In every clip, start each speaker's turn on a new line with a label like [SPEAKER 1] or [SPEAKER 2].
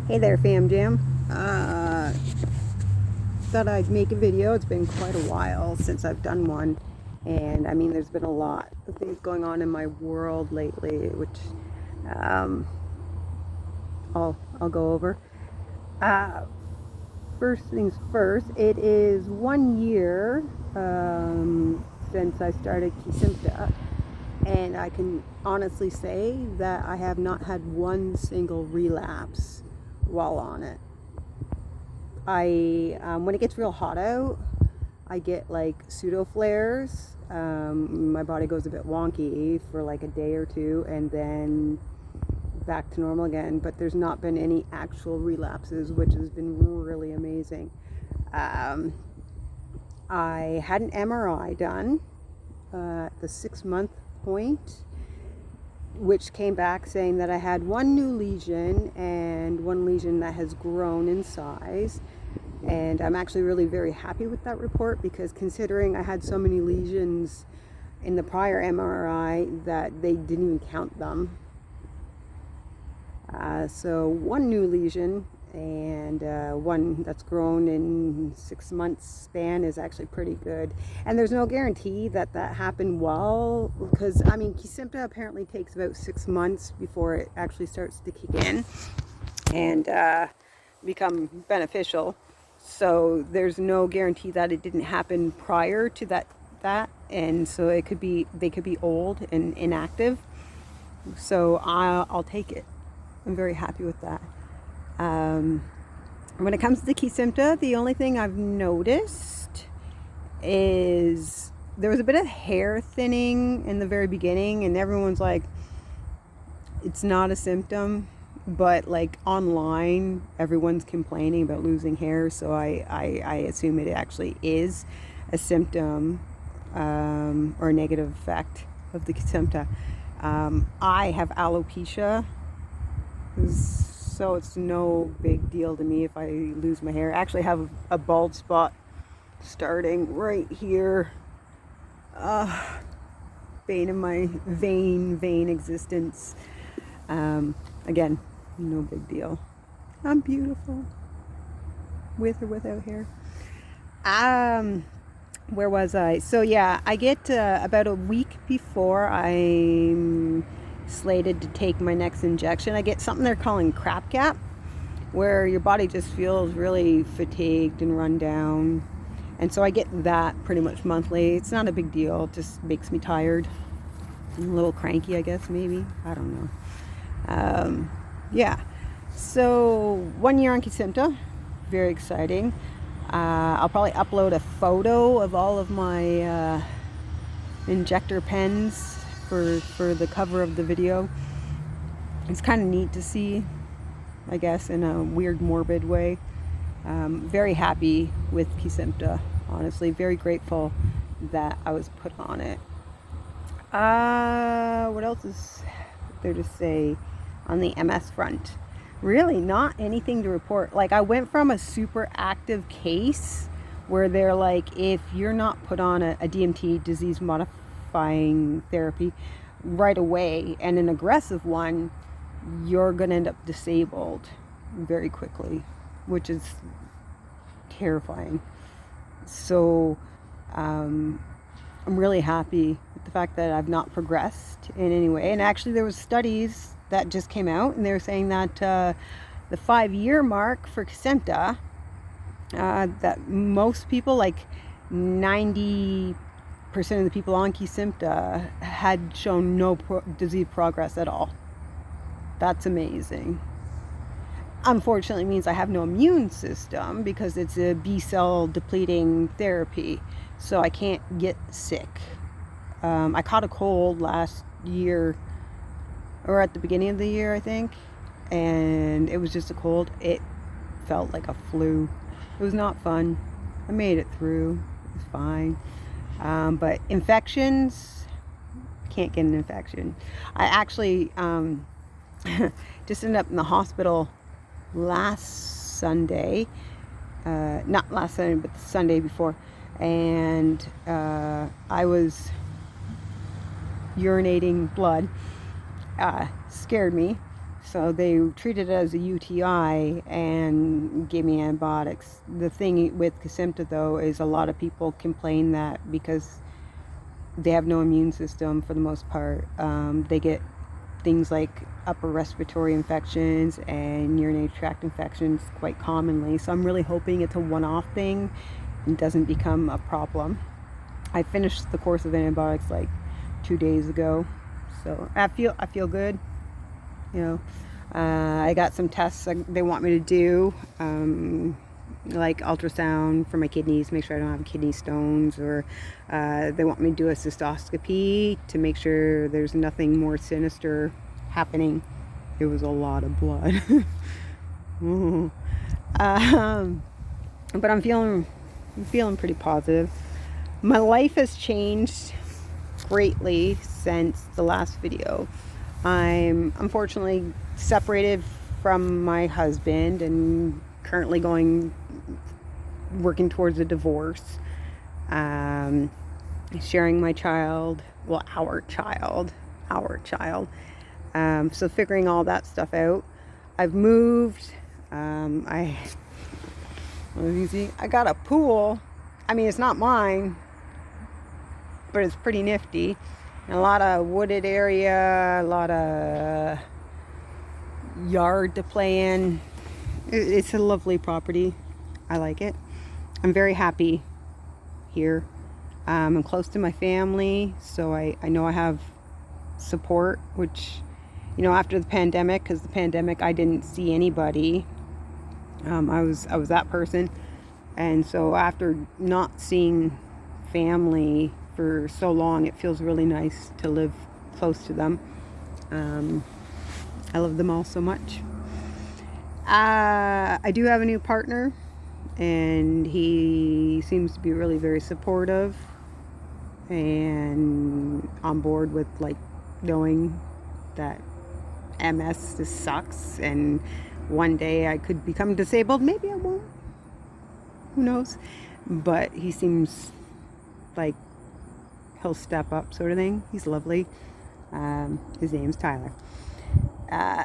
[SPEAKER 1] Hey there, Fam Jam. Thought I'd make a video. It's been quite a while since I've done one, and I mean, there's been a lot of things going on in my world lately, which um, I'll go over. Uh, First things first, it is 1 year since I started Kesimpta, and I can honestly say that I have not had one single relapse while on it. When it gets real hot out, I get like pseudo flares. My body goes a bit wonky for like a day or two, and then back to normal again. But there's not been any actual relapses, which has been really amazing. I had an MRI done at the 6-month point, which came back saying that I had one new lesion and one lesion that has grown in size. And I'm actually really very happy with that report, because considering I had so many lesions in the prior MRI that they didn't even count them. So one new lesion and one that's grown in 6 months span is actually pretty good. And there's no guarantee that that happened well, because I mean, Kesimpta apparently takes about 6 months before it actually starts to kick in and become beneficial. So there's no guarantee that it didn't happen prior to that, and so they could be old and inactive. So I'll take it. I'm very happy with that. When it comes to Kesimpta, the only thing I've noticed is there was a bit of hair thinning in the very beginning, and everyone's like, it's not a symptom, but like online, everyone's complaining about losing hair, so I assume it actually is a symptom or a negative effect of the Kesimpta. I have alopecia, so it's no big deal to me if I lose my hair. I actually have a bald spot starting right here, bane of my vain existence. Again, no big deal. I'm beautiful, with or without hair. Where was I? So yeah, I get about a week before I'm slated to take my next injection, I get something they're calling crap gap, where your body just feels really fatigued and run down. And so I get that pretty much monthly. It's not a big deal, it just makes me tired and a little cranky, I guess, maybe. I don't know. Yeah, so 1 year on Kesimpta, very exciting. I'll probably upload a photo of all of my injector pens for the cover of the video. It's kind of neat to see, I guess, in a weird, morbid way. Very happy with Kesimpta, honestly. Very grateful that I was put on it. What else is there to say on the MS front? Really not anything to report. Like, I went from a super active case where they're like, if you're not put on a DMT, disease modifying therapy, right away, and an aggressive one, you're gonna end up disabled very quickly, which is terrifying. So I'm really happy with the fact that I've not progressed in any way. And actually, there was studies that just came out, and they were saying that the 5-year mark for Kesimpta, that most people, like 90% of the people on Kesimpta, had shown no disease progress at all. That's amazing. Unfortunately, it means I have no immune system, because it's a B-cell depleting therapy, so I can't get sick. I caught a cold last year, or at the beginning of the year, I think, and it was just a cold. It felt like a flu. It was not fun. I made it through. It was fine. But infections, can't get an infection. I actually just ended up in the hospital last Sunday, not last Sunday, but the Sunday before, and I was urinating blood. Scared me. So they treated it as a UTI and gave me antibiotics. The thing with Kesimpta, though, is a lot of people complain that because they have no immune system for the most part, they get things like upper respiratory infections and urinary tract infections quite commonly. So I'm really hoping it's a one-off thing and doesn't become a problem. I finished the course of antibiotics like 2 days ago, so I feel good. You know, I got some tests they want me to do, like ultrasound for my kidneys, make sure I don't have kidney stones, or they want me to do a cystoscopy to make sure there's nothing more sinister happening. It was a lot of blood. But I'm feeling pretty positive. My life has changed greatly since the last video. I'm unfortunately separated from my husband and currently working towards a divorce. Sharing my child, well, our child. So figuring all that stuff out. I've moved. I got a pool. I mean, it's not mine, but it's pretty nifty. And a lot of wooded area, a lot of yard to play in. It's a lovely property. I like it. I'm very happy here. I'm close to my family, so I know I have support, which, you know, after the pandemic, because the pandemic I didn't see anybody. I was that person, and so after not seeing family for so long, it feels really nice to live close to them. I love them all so much. I do have a new partner, and he seems to be really very supportive and on board with, like, knowing that MS just sucks and one day I could become disabled. Maybe I won't, who knows, but he seems like he'll step up, sort of thing. He's lovely. His name's Tyler.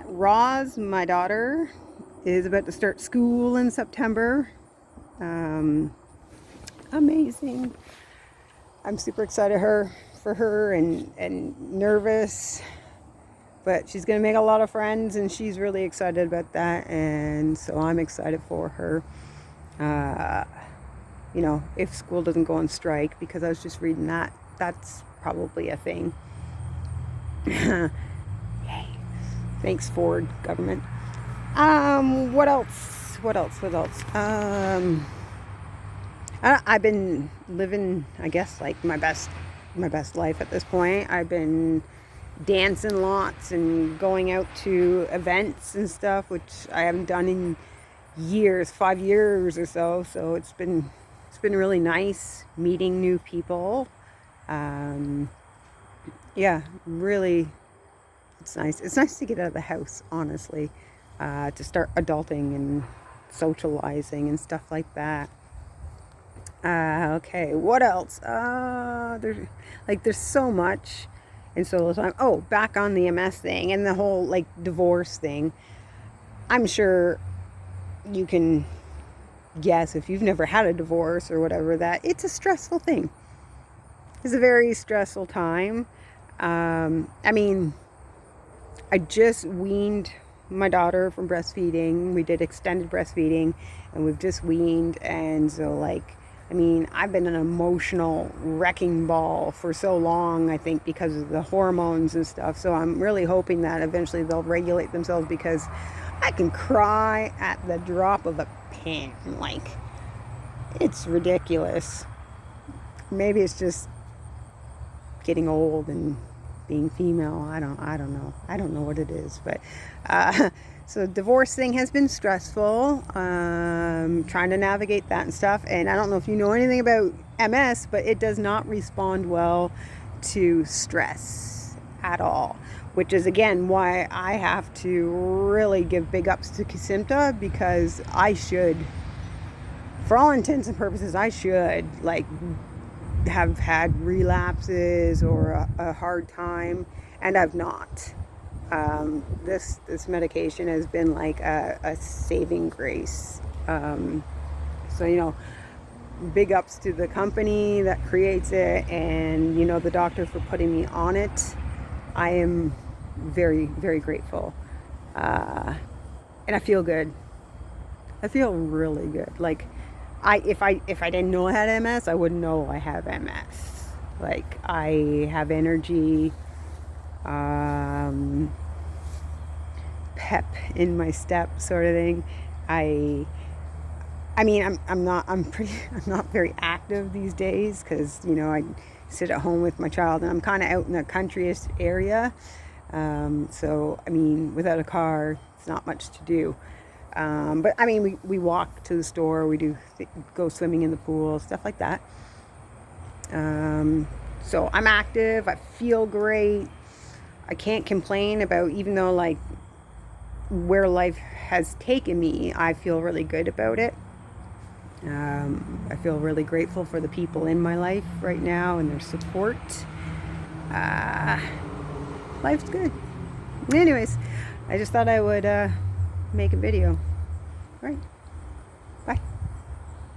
[SPEAKER 1] Roz, my daughter, is about to start school in September. Amazing. I'm super excited for her and nervous, but she's going to make a lot of friends, and she's really excited about that, and so I'm excited for her. You know, if school doesn't go on strike, because I was just reading that's probably a thing. Yay. Thanks, Ford government. What else? I've been living, I guess, like my best life at this point. I've been dancing lots and going out to events and stuff, which I haven't done in years, 5 years or so. So it's been really nice meeting new people. Yeah, really, it's nice. It's nice to get out of the house, honestly, to start adulting and socializing and stuff like that. Okay, what else? There's so much in solo time. Oh, back on the MS thing and the whole, like, divorce thing. I'm sure you can guess, if you've never had a divorce or whatever, that it's a stressful thing. It's a very stressful time. I mean, I just weaned my daughter from breastfeeding. We did extended breastfeeding, and we've just weaned, and so, like, I mean, I've been an emotional wrecking ball for so long, I think, because of the hormones and stuff. So I'm really hoping that eventually they'll regulate themselves, because I can cry at the drop of a pin. Like, it's ridiculous. Maybe it's just getting old and being female. I don't know. I don't know what it is, but so divorce thing has been stressful. Trying to navigate that and stuff. And I don't know if you know anything about MS, but it does not respond well to stress at all, which is, again, why I have to really give big ups to Kesimpta, because I should, for all intents and purposes, I should, like, have had relapses or a hard time, and I've not. This medication has been like a saving grace. So, you know, big ups to the company that creates it, and, you know, the doctor for putting me on it. I am very, very grateful. And I feel good. I feel really good. Like, if I didn't know I had MS, I wouldn't know I have MS. Like, I have energy, pep in my step, sort of thing. I mean, I'm not very active these days, because, you know, I sit at home with my child, and I'm kind of out in the countryest area. So, I mean, without a car, it's not much to do. But I mean, we walk to the store, we go swimming in the pool, stuff like that. So I'm active, I feel great. I can't complain about, even though, like, where life has taken me, I feel really good about it. I feel really grateful for the people in my life right now and their support. Life's good. Anyways, I just thought I would make a video. All right.